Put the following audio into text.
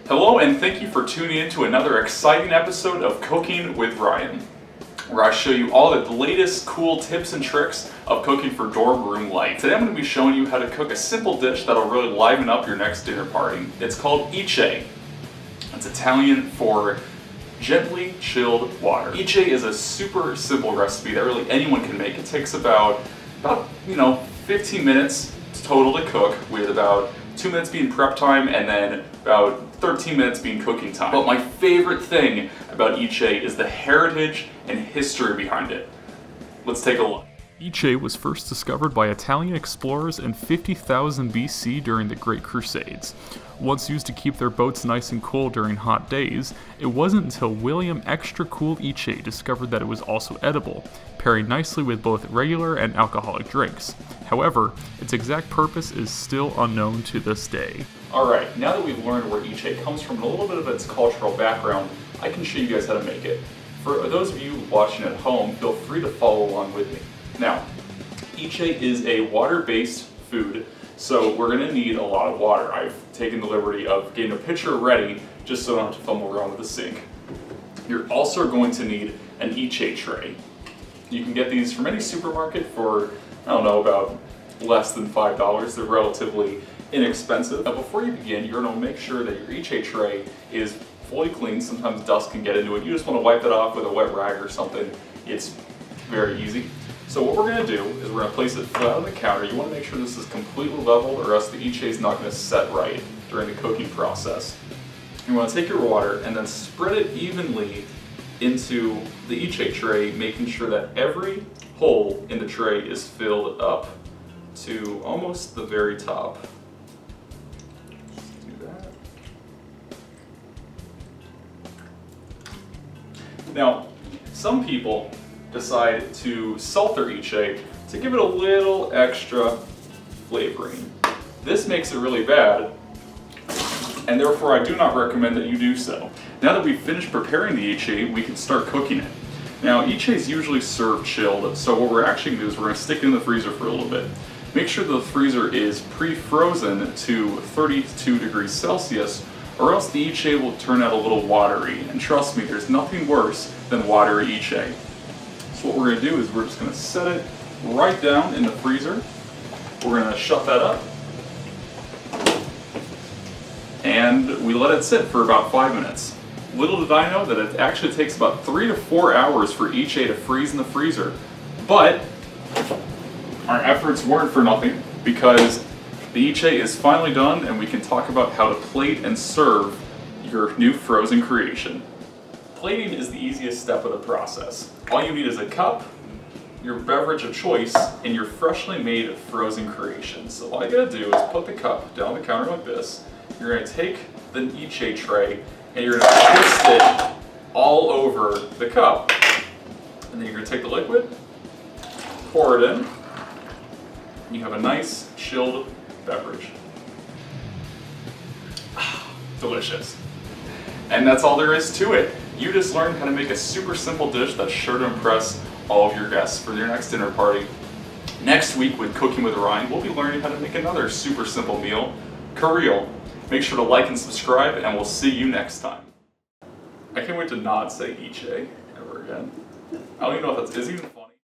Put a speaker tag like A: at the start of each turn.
A: Hello and thank you for tuning in to another exciting episode of Cooking with Ryan, where I show you all the latest cool tips and tricks of cooking for dorm room life. Today I'm going to be showing you how to cook a simple dish that'll really liven up your next dinner party. It's called Ice. It's Italian for gently chilled water. Ice is a super simple recipe that really anyone can make. It takes about 15 minutes total to cook, with about 2 minutes being prep time and then about 13 minutes being cooking time. But my favorite thing about Ice is the heritage and history behind it. Let's take a look. Ice was first discovered by Italian explorers in 50,000 BC during the Great Crusades. Once used to keep their boats nice and cool during hot days, it wasn't until William Extra Cool Ice discovered that it was also edible, pairing nicely with both regular and alcoholic drinks. However, its exact purpose is still unknown to this day. Alright, now that we've learned where Ice comes from and a little bit of its cultural background, I can show you guys how to make it. For those of you watching at home, feel free to follow along with me. Now, Ice is a water-based food, so we're going to need a lot of water. I've taken the liberty of getting a pitcher ready just so I don't have to fumble around with the sink. You're also going to need an Ice tray. You can get these from any supermarket for, about less than $5. They're relatively inexpensive. Now before you begin, you're going to make sure that your Ice tray is fully clean. Sometimes dust can get into it. You just want to wipe it off with a wet rag or something. It's very easy. So what we're going to do is we're going to place it flat on the counter. You want to make sure this is completely level, or else the Ice is not going to set right during the cooking process. You want to take your water and then spread it evenly into the Ice tray, making sure that every hole in the tray is filled up to almost the very top. Just do that. Now, some people decide to salt their Ice to give it a little extra flavoring. This makes it really bad, and therefore I do not recommend that you do so. Now that we've finished preparing the Ice, we can start cooking it. Now, Ice is usually served chilled, so what we're actually going to do is we're going to stick it in the freezer for a little bit. Make sure the freezer is pre-frozen to 32 degrees Celsius, or else the Ice will turn out a little watery. And trust me, there's nothing worse than watery Ice. So what we're going to do is we're just going to set it right down in the freezer. We're going to shut that up. And we let it sit for about 5 minutes. Little did I know that it actually takes about 3 to 4 hours for Ice to freeze in the freezer. But our efforts weren't for nothing, because the Ice is finally done and we can talk about how to plate and serve your new frozen creation. Plating is the easiest step of the process. All you need is a cup, your beverage of choice, and your freshly made frozen creation. So all you gotta do is put the cup down the counter like this. You're gonna take the Ice tray and you're gonna twist it all over the cup. And then you're gonna take the liquid, pour it in, and you have a nice chilled beverage. Delicious. And that's all there is to it. You just learned how to make a super simple dish that's sure to impress all of your guests for your next dinner party. Next week with Cooking with Ryan, we'll be learning how to make another super simple meal, carril. Make sure to like and subscribe, and we'll see you next time. I can't wait to not say Ice ever again. I don't even know if that's, is even